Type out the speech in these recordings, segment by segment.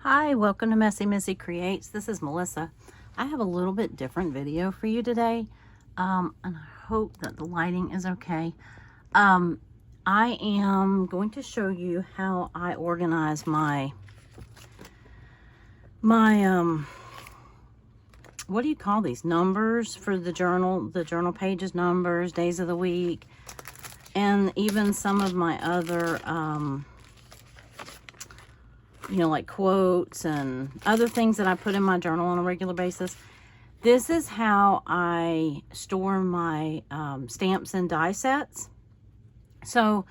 Hi, welcome to Messy Missy Creates. This is Melissa. I have a little bit different video for you today, and I hope that the lighting is okay. I am going to show you how I organize my what do you call these? Numbers for the journal pages, numbers, days of the week, and even some of my other like quotes and other things that I put in my journal on a regular basis. This is how I store my stamps and die sets. So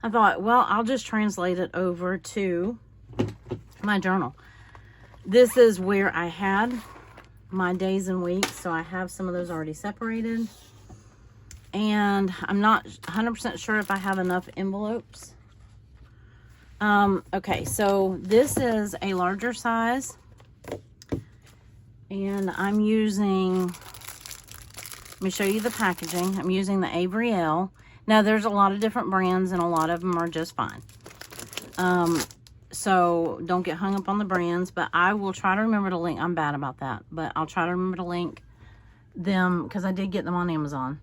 I thought, well, I'll just translate it over to my journal. This is where I had my days and weeks. So I have some of those already separated. And I'm not 100% sure if I have enough envelopes. Okay, so this is a larger size, and I'm using, let me show you the packaging. I'm using the Avery L. Now, there's a lot of different brands, and a lot of them are just fine. So don't get hung up on the brands, but I will try to remember to link. I'm bad about that, but I'll try to remember to link them, because I did get them on Amazon.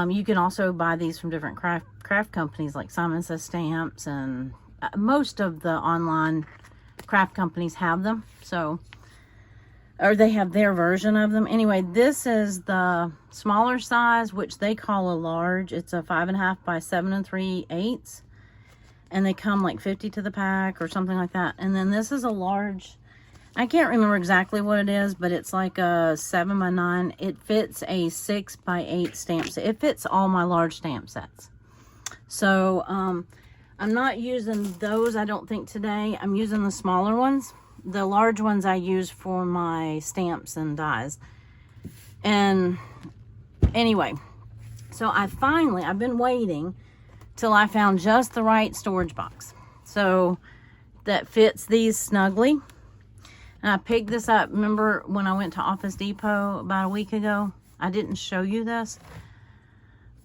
You can also buy these from different craft companies, like Simon Says Stamps, and most of the online craft companies have them, so, or they have their version of them. Anyway, this is the smaller size, which they call a large. It's a 5.5 by 7 3/8, and they come like 50 to the pack or something like that. And then this is a large. I can't remember exactly what it is, but it's like a 7 by 9. It fits a 6 by 8 stamp set. It fits all my large stamp sets. So I'm not using those, I don't think, today. I'm using the smaller ones. The large ones I use for my stamps and dies. And anyway, so I've been waiting till I found just the right storage box. So that fits these snugly. And I picked this up. Remember when I went to Office Depot about a week ago? I didn't show you this.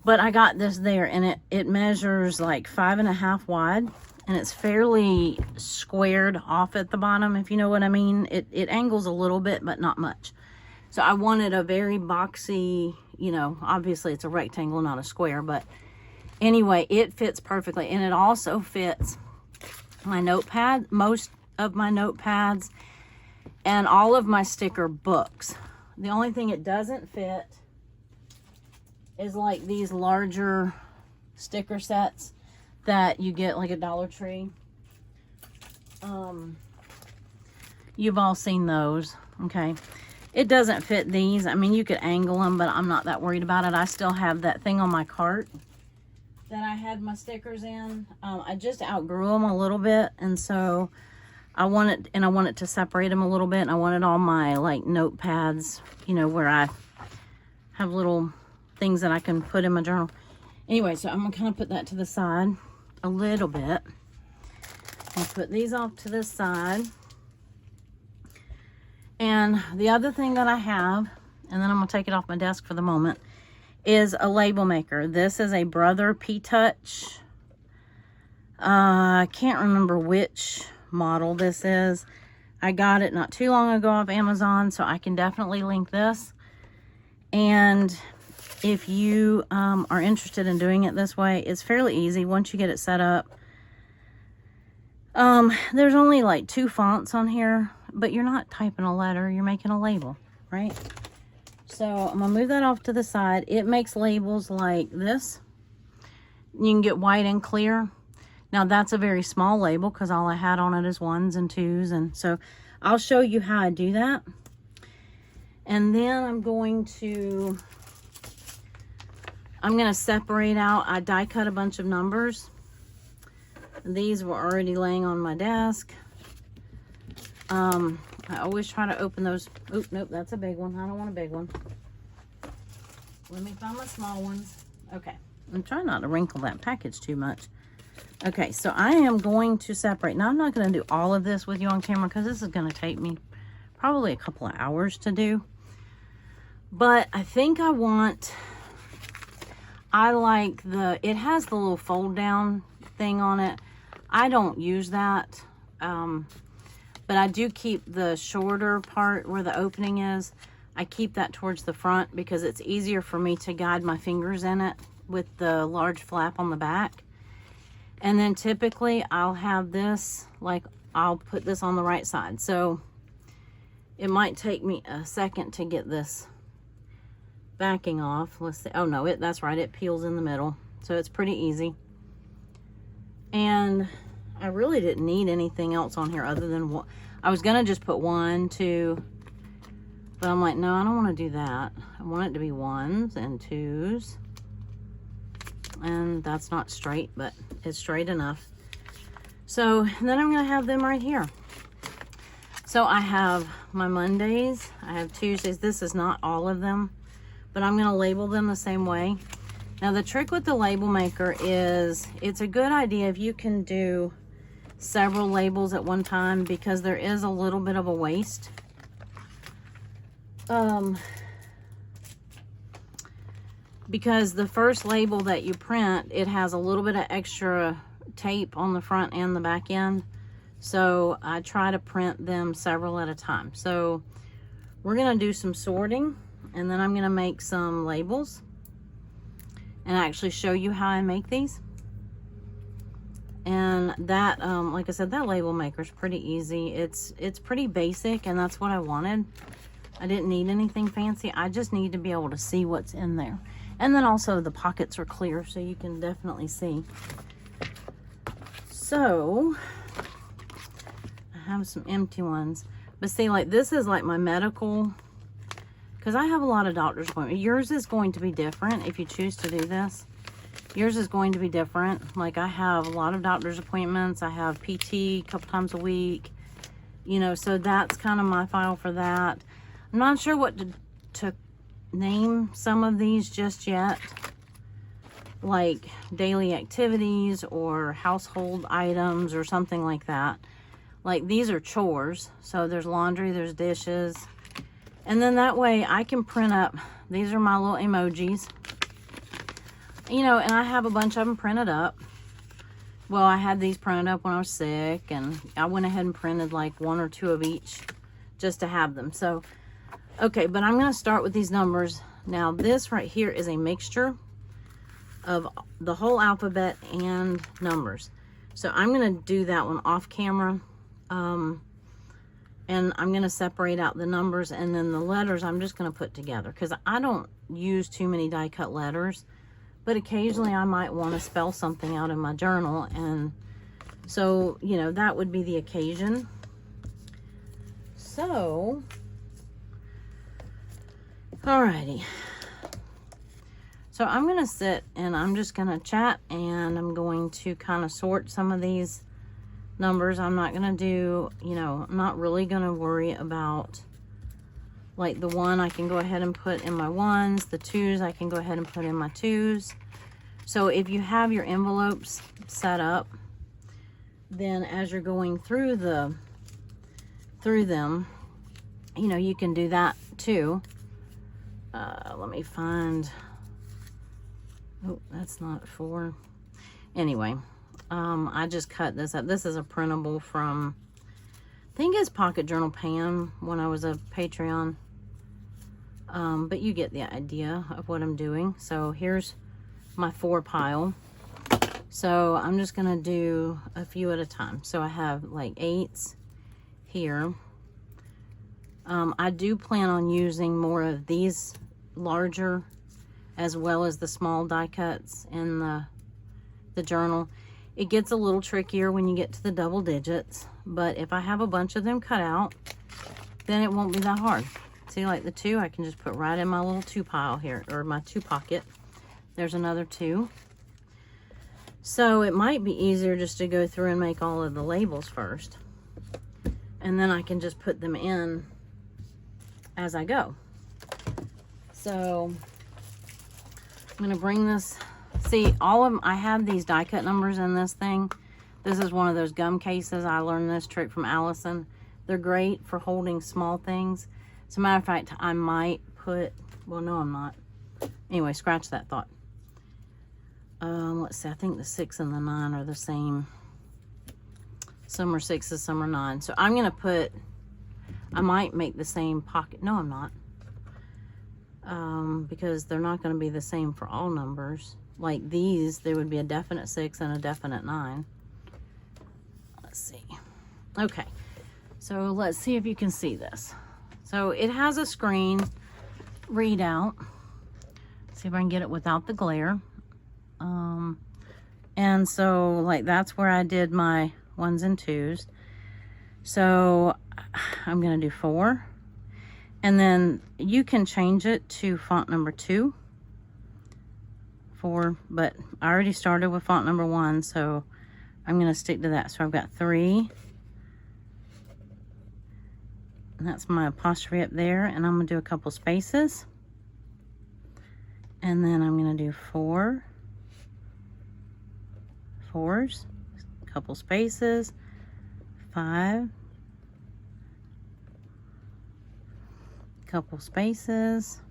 But I got this there, and it measures like 5.5 wide, and it's fairly squared off at the bottom, if you know what I mean. It angles a little bit, but not much. So I wanted a very boxy, obviously it's a rectangle, not a square, but anyway, it fits perfectly. And it also fits my notepad, most of my notepads, and all of my sticker books. The only thing it doesn't fit is like these larger sticker sets that you get like at Dollar Tree. You've all seen those, okay? It doesn't fit these. I mean, you could angle them, but I'm not that worried about it. I still have that thing on my cart that I had my stickers in. I just outgrew them a little bit, and so I wanted to separate them a little bit. And I wanted all my like notepads, where I have little things that I can put in my journal. Anyway, so I'm gonna kind of put that to the side a little bit. I'll put these off to the side. And the other thing that I have, and then I'm gonna take it off my desk for the moment, is a label maker. This is a Brother Ptouch. I can't remember which model this is. I got it not too long ago off Amazon, so I can definitely link this. And if you are interested in doing it this way, it's fairly easy once you get it set up. There's only like 2 fonts on here, but you're not typing a letter, you're making a label, right? So I'm gonna move that off to the side. It makes labels like this. You can get white and clear. Now that's a very small label because all I had on it is 1s and 2s, and so I'll show you how I do that. And then I'm going to separate out. I die cut a bunch of numbers. These were already laying on my desk. I always try to open those. Oop, nope, that's a big one. I don't want a big one. Let me find my small ones. Okay, I'm trying not to wrinkle that package too much. Okay, so I am going to separate. Now, I'm not going to do all of this with you on camera because this is going to take me probably a couple of hours to do. But I think I like it has the little fold down thing on it. I don't use that. But I do keep the shorter part where the opening is, I keep that towards the front because it's easier for me to guide my fingers in it with the large flap on the back. And then typically I'll have this, like I'll put this on the right side. So it might take me a second to get this backing off. Let's see. Oh no, that's right. It peels in the middle. So it's pretty easy. And I really didn't need anything else on here other than one. I was going to just put 1, 2, but I'm like, no, I don't want to do that. I want it to be 1s and 2s. And that's not straight, but it's straight enough. So then I'm going to have them right here. So I have my Mondays, I have Tuesdays. This is not all of them, but I'm going to label them the same way. Now the trick with the label maker is it's a good idea if you can do several labels at one time, because there is a little bit of a waste. Because the first label that you print, it has a little bit of extra tape on the front and the back end. So I try to print them several at a time. So we're going to do some sorting, and then I'm going to make some labels and actually show you how I make these. And that, like I said, that label maker is pretty easy. It's pretty basic, and that's what I wanted. I didn't need anything fancy. I just need to be able to see what's in there. And then also the pockets are clear, so you can definitely see. So I have some empty ones. But see, like this is like my medical, because I have a lot of doctor's appointments. Yours is going to be different if you choose to do this. Yours is going to be different. Like I have a lot of doctor's appointments. I have PT a couple times a week. You know, so that's kind of my file for that. I'm not sure what to name some of these just yet. Like daily activities or household items or something like that. Like these are chores. So there's laundry, there's dishes. And then that way I can print up, these are my little emojis. You know, and I have a bunch of them printed up. Well, I had these printed up when I was sick, and I went ahead and printed like 1 or 2 of each just to have them. So, okay, but I'm going to start with these numbers. Now, this right here is a mixture of the whole alphabet and numbers. So I'm going to do that one off camera. And I'm going to separate out the numbers, and then the letters I'm just going to put together, because I don't use too many die cut letters. But occasionally I might want to spell something out in my journal. And so, you know, that would be the occasion. So, alrighty. So I'm going to sit and I'm just going to chat, and I'm going to kind of sort some of these numbers. I'm not going to do, you know, I'm not really going to worry about like the 1 I can go ahead and put in my 1s, the 2s I can go ahead and put in my 2s. So if you have your envelopes set up, then as you're going through them, you know, you can do that too. Let me find, oh, that's not 4. Anyway, I just cut this up. This is a printable from, I think it's Pocket Journal Pam when I was a Patreon. But you get the idea of what I'm doing. So here's my 4 pile. So I'm just going to do a few at a time. So I have like 8s here. I do plan on using more of these larger as well as the small die cuts in the journal. It gets a little trickier when you get to the double digits, but if I have a bunch of them cut out, then it won't be that hard. See, like the 2, I can just put right in my little 2 pile here, or my 2 pocket. There's another 2. So it might be easier just to go through and make all of the labels first. And then I can just put them in as I go. So I'm going to bring this. See, all of them, I have these die cut numbers in this thing. This is one of those gum cases. I learned this trick from Allison. They're great for holding small things. As a matter of fact, I might put, well, no, I'm not. Anyway, scratch that thought. Let's see, I think the 6 and the 9 are the same. Some are 6s, some are 9s. So I'm gonna put, I might make the same pocket. No, I'm not. Because they're not gonna be the same for all numbers. Like these, there would be a definite 6 and a definite 9. Let's see. Okay, so let's see if you can see this. So it has a screen readout. See if I can get it without the glare. And so like that's where I did my 1s and 2s. So I'm gonna do 4. And then you can change it to font number 2. 4, but I already started with font number 1, so I'm gonna stick to that. So I've got 3. And that's my apostrophe up there, and I'm gonna do a couple spaces. And then I'm gonna do 4. 4s, a couple spaces, 5, couple spaces,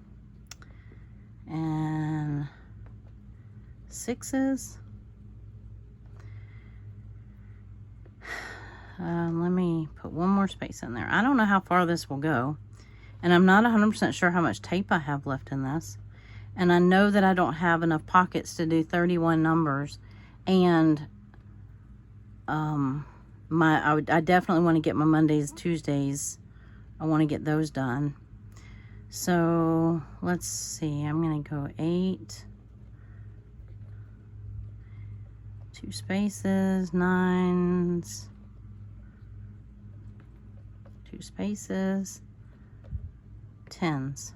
and 6s. Let me put one more space in there. I don't know how far this will go, and I'm not 100% sure how much tape I have left in this. And I know that I don't have enough pockets to do 31 numbers, and I definitely want to get my Mondays, Tuesdays. I want to get those done. So let's see. I'm gonna go 8, 2 spaces, 9s, 2 spaces, 10s.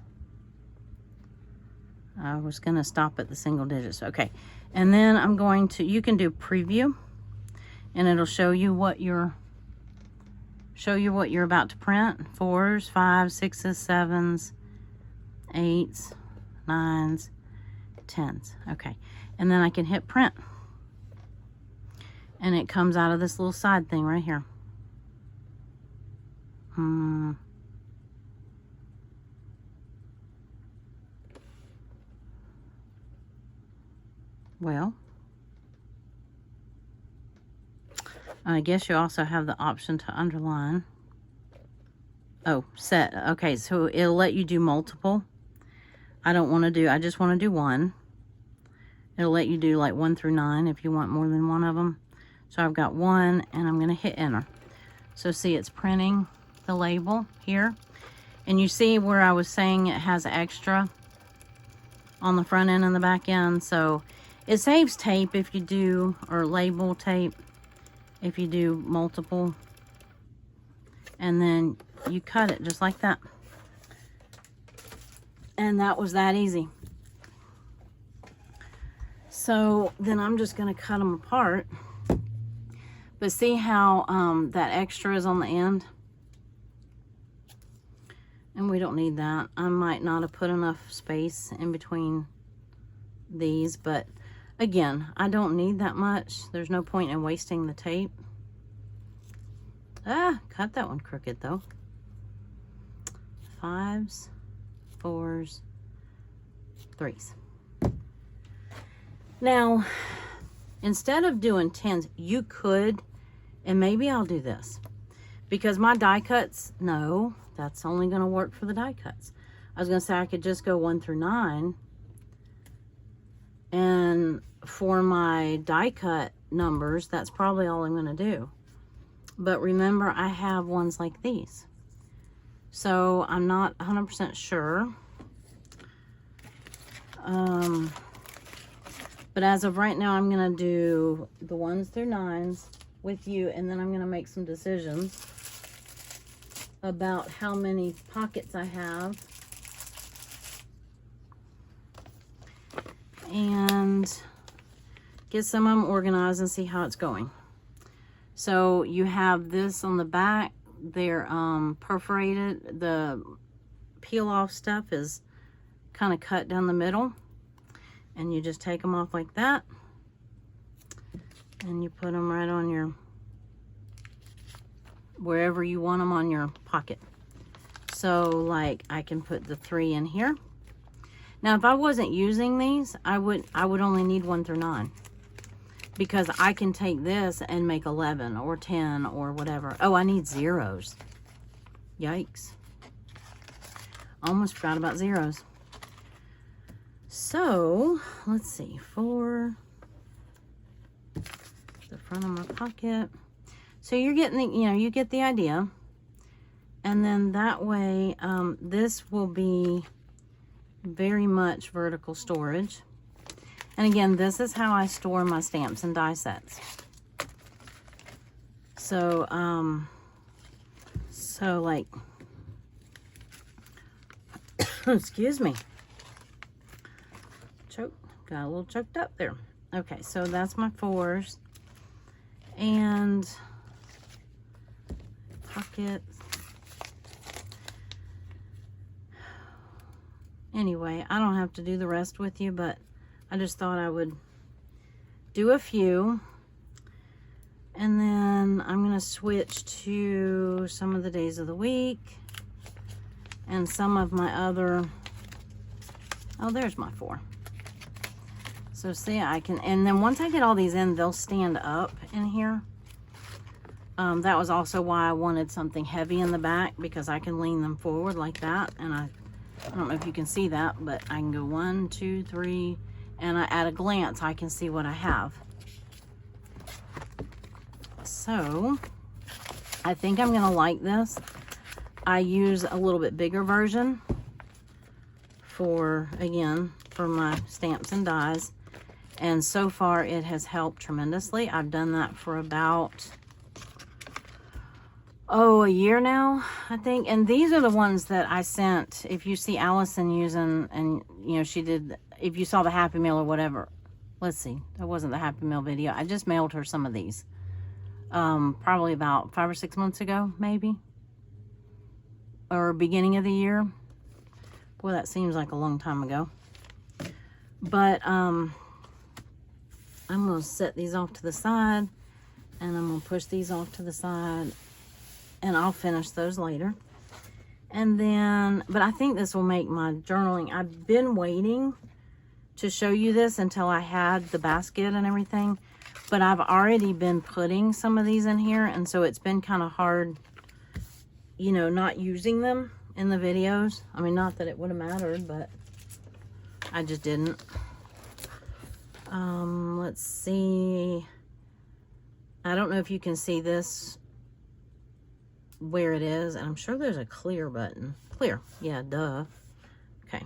I was gonna stop at the single digits. Okay, and then I'm going to, you can do preview, and it'll show you what you're about to print. 4s, 5s, 6s, 7s, 8s, 9s, 10s. Okay, and then I can hit print, and it comes out of this little side thing right here. Well, I guess you also have the option to underline. Oh, set. Okay, so it'll let you do multiple. I don't want to do, I just want to do 1. It'll let you do like 1 through 9 if you want more than one of them. So I've got 1, and I'm going to hit enter. So see, it's printing the label here. And you see where I was saying it has extra on the front end and the back end. So it saves tape if you do, or label tape if you do multiple. And then you cut it just like that. And that was that easy. So then I'm just going to cut them apart. But see how that extra is on the end? And we don't need that. I might not have put enough space in between these, but again, I don't need that much. There's no point in wasting the tape. Cut that one crooked though. 5s, 4s, 3s. Now, instead of doing 10s, you could, and maybe I'll do this, because my die cuts, no, that's only going to work for the die cuts. I was going to say I could just go 1 through 9, and for my die cut numbers, that's probably all I'm going to do. But remember, I have ones like these, so I'm not 100% sure. But as of right now, I'm going to do the 1s through 9s with you, and then I'm going to make some decisions about how many pockets I have. And get some of them organized and see how it's going. So you have this on the back. They're perforated. The peel off stuff is kind of cut down the middle. And you just take them off like that. And you put them right on your, wherever you want them on your pocket. So like I can put the 3 in here. Now if I wasn't using these, I would only need 1 through 9. because I can take this and make 11 or 10 or whatever. Oh, I need zeros. Yikes. Almost forgot about zeros. So, let's see, for the front of my pocket. So you're getting the, you know, you get the idea. And then that way, this will be very much vertical storage. And again, this is how I store my stamps and die sets. So, like, excuse me. Got a little choked up there. Okay, so that's my 4s. And pockets. Anyway, I don't have to do the rest with you, but I just thought I would do a few. And then I'm going to switch to some of the days of the week and some of my other, oh, there's my 4. So see, I can, and then once I get all these in, they'll stand up in here. That was also why I wanted something heavy in the back, because I can lean them forward like that. And I don't know if you can see that, but I can go 1, 2, 3, and at a glance, I can see what I have. So, I think I'm gonna like this. I use a little bit bigger version for, again, for my stamps and dies. And so far, it has helped tremendously. I've done that for about, a year now, I think. And these are the ones that I sent. If you see Allison using, and, you know, she did, if you saw the Happy Meal or whatever. Let's see. That wasn't the Happy Meal video. I just mailed her some of these. Probably about 5 or 6 months ago, maybe. Or beginning of the year. Boy, that seems like a long time ago. But, I'm going to set these off to the side, and I'm going to push these off to the side, and I'll finish those later. And then, but I think this will make my journaling. I've been waiting to show you this until I had the basket and everything, but I've already been putting some of these in here, and so it's been kind of hard, you know, not using them in the videos. I mean, not that it would have mattered, but I just didn't. Let's see. I don't know if you can see this, where it is, and I'm sure there's a clear button. Clear, yeah, duh. Okay.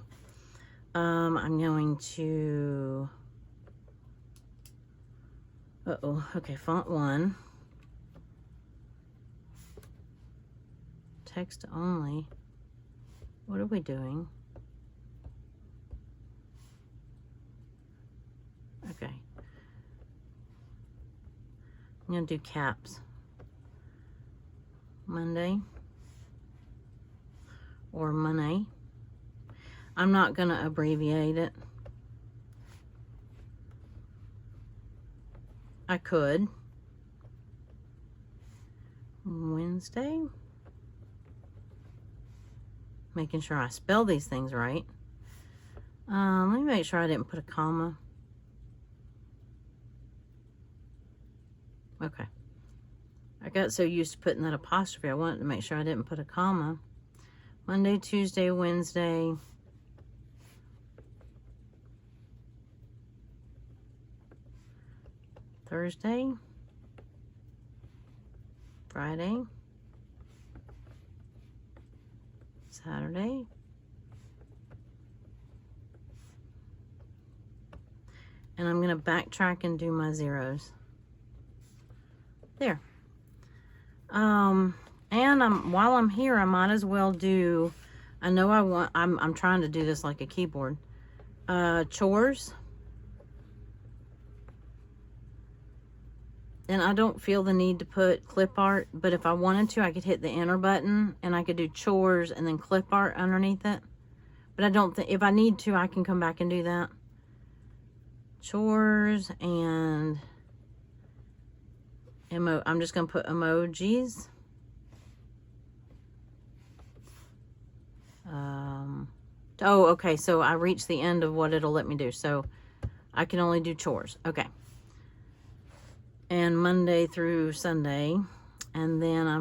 I'm going to, okay, font 1. Text only. What are we doing? Okay. I'm going to do caps. Monday. Or Money. I'm not going to abbreviate it. I could. Wednesday. Making sure I spell these things right. Let me make sure I didn't put a comma. Okay. I got so used to putting that apostrophe, I wanted to make sure I didn't put a comma. Monday, Tuesday, Wednesday. Thursday. Friday. Saturday. And I'm going to backtrack and do my zeros. There. And while I'm here, I might as well do, I know I'm trying to do this like a keyboard. Chores. And I don't feel the need to put clip art, but if I wanted to, I could hit the enter button and I could do chores and then clip art underneath it. But I don't think, if I need to, I can come back and do that. Chores and I'm just going to put emojis. Oh, okay. So I reached the end of what it'll let me do. So I can only do chores. Okay. and Monday through Sunday. And then I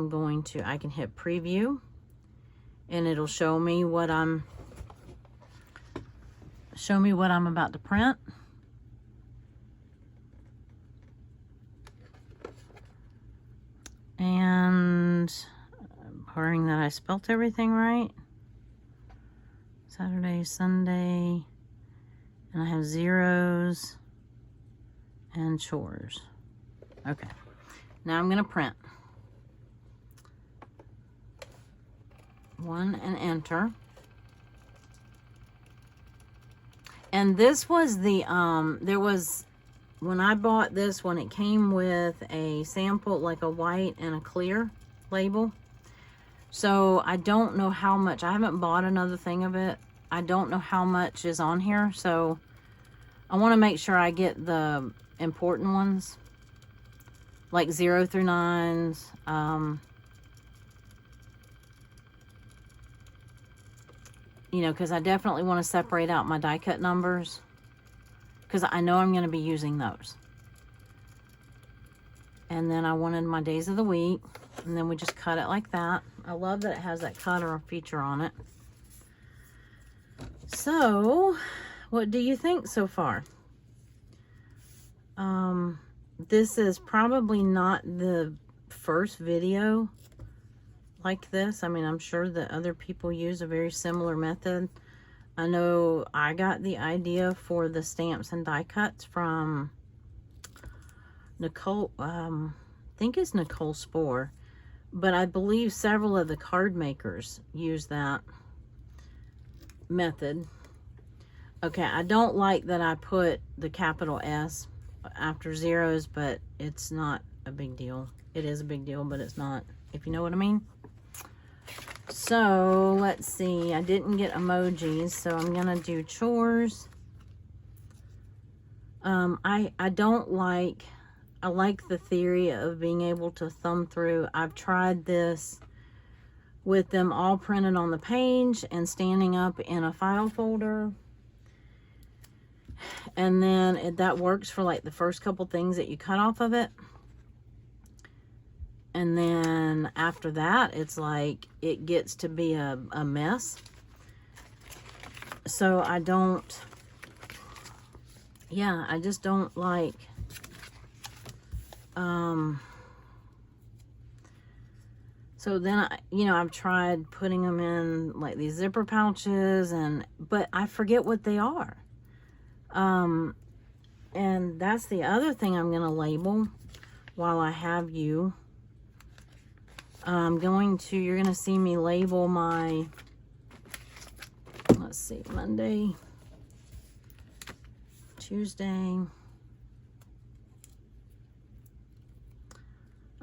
can hit preview, and it'll show me what I'm about to print. And I'm hoping that I spelt everything right. Saturday, Sunday, and I have zeros and chores. Okay, now I'm gonna print. 1 and enter. And this was the, when I bought this one, it came with a sample, like a white and a clear label. So I don't know how much. I haven't bought another thing of it. I don't know how much is on here. So I want to make sure I get the important ones, like 0 through 9s. You know, because I definitely want to separate out my die cut numbers, because I know I'm going to be using those. And then I wanted my days of the week, and then we just cut it like that. I love that it has that cutter feature on it. So, what do you think so far? This is probably not the first video like this. I mean, I'm sure that other people use a very similar method. I know I got the idea for the stamps and die cuts from Nicole, I think it's Nicole Spohr, but I believe several of the card makers use that method. Okay, I don't like that I put the capital S after zeros, but it's not a big deal. It is a big deal, but it's not, if you know what I mean. So let's see, I didn't get emojis, so I'm gonna do chores. I like the theory of being able to thumb through. I've tried this with them all printed on the page and standing up in a file folder, and then that works for like the first couple things that you cut off of it. And then after that, it's like it gets to be a mess. So I don't, yeah, I just don't like, so then I've tried putting them in like these zipper pouches, but I forget what they are. And that's the other thing I'm going to label while I have you. You're going to see me label my, let's see, Monday, Tuesday.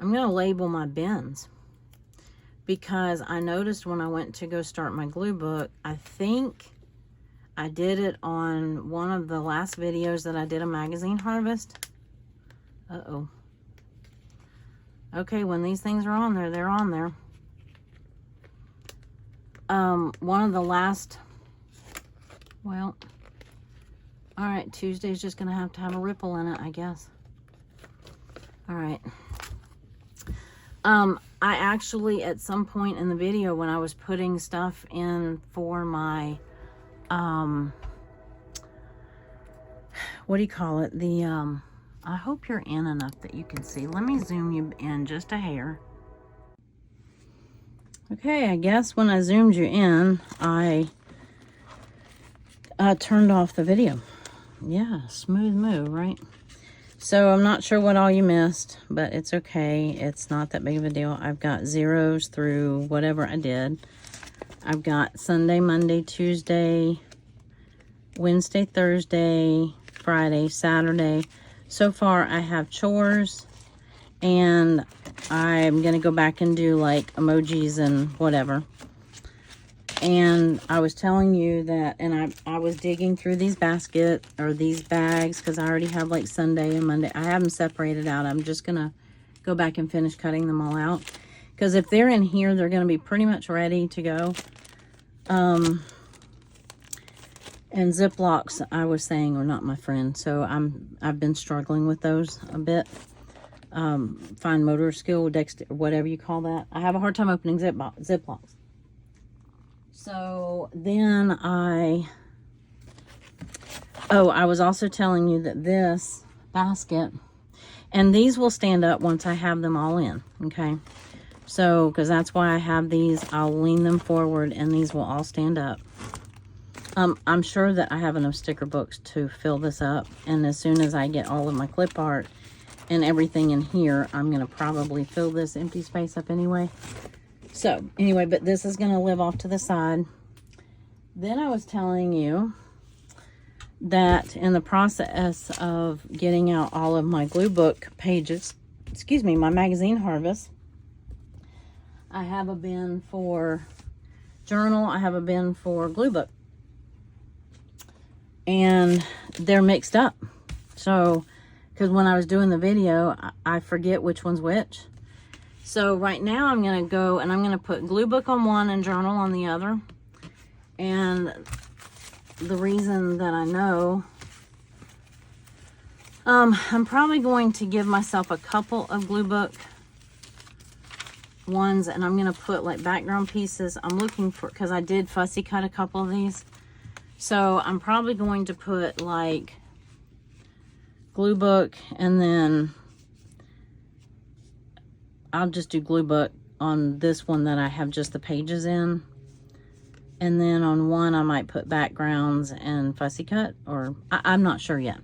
I'm going to label my bins, because I noticed when I went to go start my glue book, I think I did it on one of the last videos that I did a magazine harvest. Uh-oh. Okay, when these things are on there, they're on there. One of the last, well, all right, Tuesday's just gonna have to have a ripple in it, I guess. All right. I actually, at some point in the video, when I was putting stuff in for my, what do you call it? The, I hope you're in enough that you can see. Let me zoom you in just a hair. Okay, I guess when I zoomed you in, I turned off the video. Yeah, smooth move, right? So I'm not sure what all you missed, but it's okay. It's not that big of a deal. I've got zeros through whatever I did. I've got Sunday, Monday, Tuesday, Wednesday, Thursday, Friday, Saturday. So far, I have chores, and I'm going to go back and do like emojis and whatever. And I was telling you that, and I was digging through these baskets, or these bags, because I already have like Sunday and Monday. I have them separated out. I'm just going to go back and finish cutting them all out. Because if they're in here, they're going to be pretty much ready to go. And Ziplocs, I was saying, are not my friend. So I've been struggling with those a bit. fine motor skill, whatever you call that. I have a hard time opening Ziplocs. So then I was also telling you that this basket, and these will stand up once I have them all in, okay? So, because that's why I have these, I'll lean them forward and these will all stand up. I'm sure that I have enough sticker books to fill this up, and as soon as I get all of my clip art and everything in here, I'm going to probably fill this empty space up anyway. So, anyway, but this is going to live off to the side. Then I was telling you that in the process of getting out all of my glue book pages, excuse me, my magazine harvest, I have a bin for journal, I have a bin for glue book. And they're mixed up. So, because when I was doing the video, I forget which one's which. So right now I'm going to go and I'm going to put glue book on one and journal on the other. And the reason that I know, I'm probably going to give myself a couple of glue book ones, and I'm going to put like background pieces. I'm looking for, because I did fussy cut a couple of these. So I'm probably going to put like glue book, and then I'll just do glue book on this one that I have just the pages in. And then on one I might put backgrounds and fussy cut, or I'm not sure yet.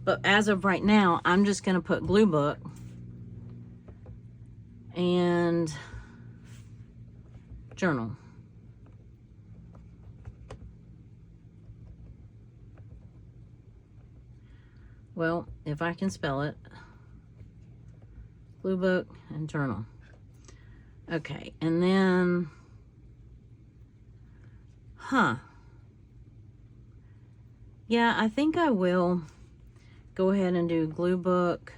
But as of right now, I'm just going to put glue book and journal. Well, if I can spell it. Glue book and journal. Okay, and then, yeah, I think I will go ahead and do glue book,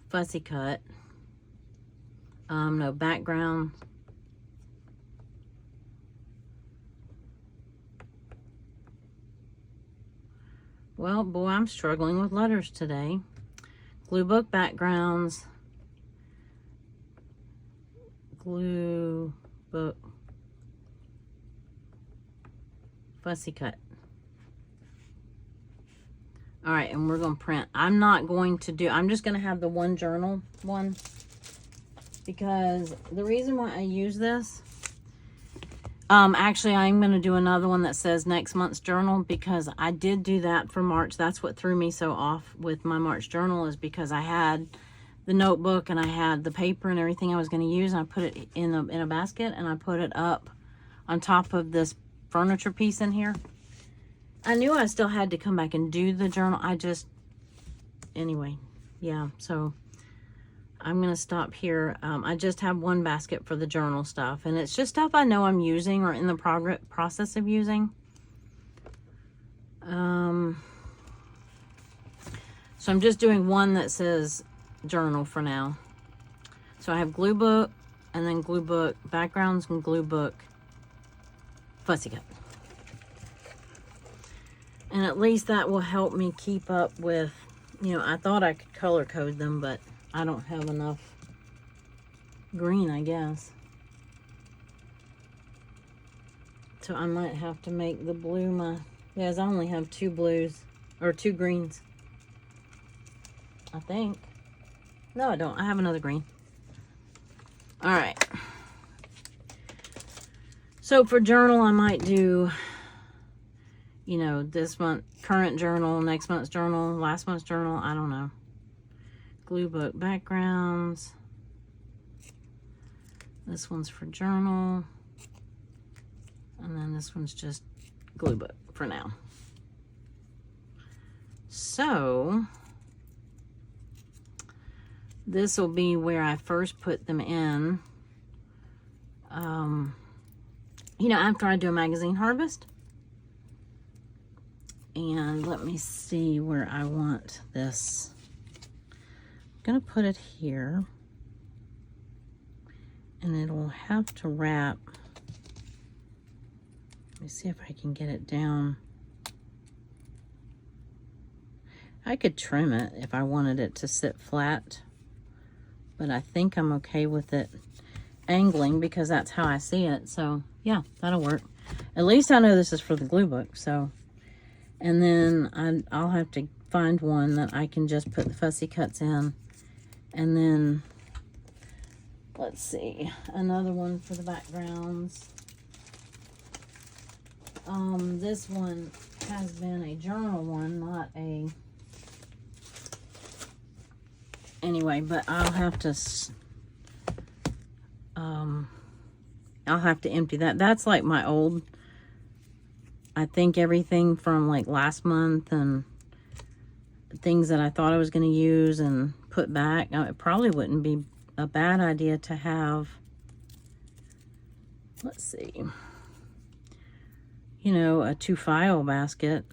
fussy cut, no background, well, boy, I'm struggling with letters today. Glue book, backgrounds, glue book, fussy cut. All right, and we're going to print. I'm not going to do, I'm just going to have the one journal one, because the reason why I use this, actually I'm going to do another one that says next month's journal, because I did do that for March. That's what threw me so off with my March journal, is because I had the notebook and I had the paper and everything I was going to use, and I put it in a basket, and I put it up on top of this furniture piece in here. I knew I still had to come back and do the journal. Anyway, yeah, so I'm going to stop here. I just have one basket for the journal stuff, and it's just stuff I know I'm using or in the process of using. So I'm just doing one that says journal for now. So I have glue book, and then glue book backgrounds, and glue book fussy cut. And at least that will help me keep up with, you know, I thought I could color code them, but I don't have enough green, I guess. So I might have to make the blue my, yes, I only have 2 blues, or 2 greens, I think. No, I don't. I have another green. All right. So for journal, I might do, you know, this month, current journal, next month's journal, last month's journal, I don't know. Glue book backgrounds. This one's for journal. And then this one's just glue book for now. So, this will be where I first put them in. You know, after I do a magazine harvest. And let me see where I want this. I'm gonna put it here, and it'll have to wrap. Let me see if I can get it down. I could trim it if I wanted it to sit flat, but I think I'm okay with it angling because that's how I see it. So yeah, that'll work. At least I know this is for the glue book. So, and then I'll have to find one that I can just put the fussy cuts in. And then, let's see, another one for the backgrounds. This one has been a journal one, not a... Anyway, but I'll have to empty that. That's like my old, I think everything from like last month and things that I thought I was going to use and put back. Now, it probably wouldn't be a bad idea to have, let's see, you know, a 2-file basket,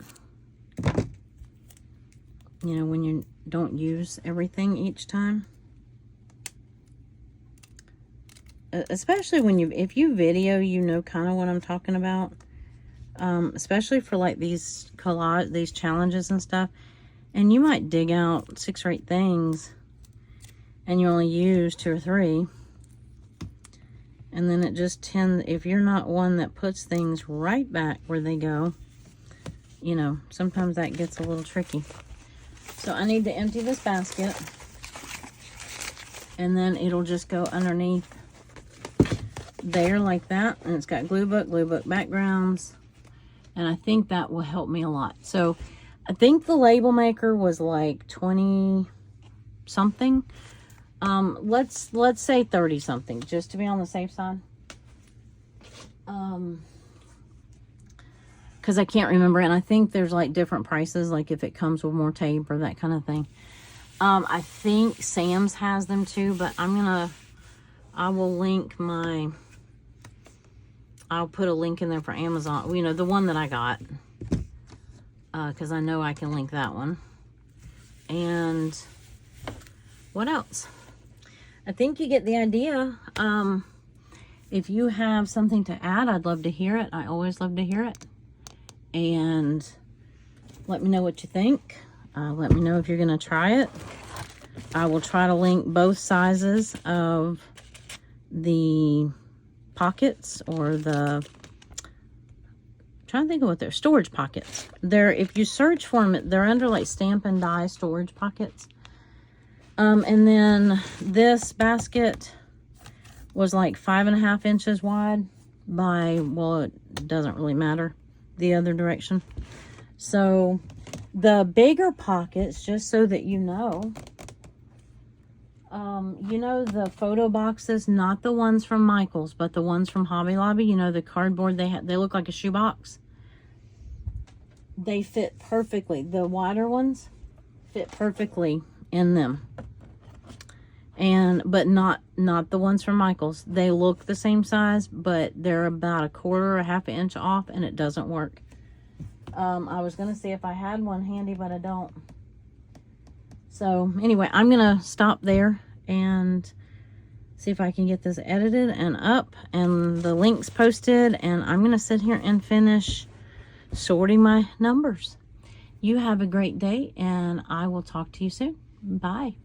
you know, when you don't use everything each time. Especially when if you video, you know kind of what I'm talking about. Especially for like these these challenges and stuff. And you might dig out 6 or 8 things and you only use 2 or 3. And then it just tends, if you're not one that puts things right back where they go, you know, sometimes that gets a little tricky. So I need to empty this basket, and then it'll just go underneath there like that. And it's got glue book backgrounds, and I think that will help me a lot. So I think the label maker was like 20 something. Let's say 30 something, just to be on the safe side. Because I can't remember, and I think there's like different prices, like if it comes with more tape or that kind of thing. I think Sam's has them too, but I will link I'll put a link in there for Amazon, you know, the one that I got, because I know I can link that one. And what else? I think you get the idea. If you have something to add, I'd love to hear it. I always love to hear it. And let me know what you think. Let me know if you're going to try it. I will try to link both sizes of the pockets, or the, I'm trying to think of what they're, storage pockets. They're, if you search for them, they're under like stamp and die storage pockets. And then this basket was like 5.5 inches wide by, well, it doesn't really matter the other direction. So the bigger pockets, just so that you know the photo boxes, not the ones from Michael's, but the ones from Hobby Lobby, you know, the cardboard, they look like a shoebox. They fit perfectly. The wider ones fit perfectly in them. But not the ones from Michael's. They look the same size, but they're about 1/4 or 1/2 inch off, and it doesn't work. I was gonna see if I had one handy, but I don't. So anyway, I'm gonna stop there and see if I can get this edited and up and the links posted, and I'm gonna sit here and finish sorting my numbers. You have a great day, and I will talk to you soon. Bye.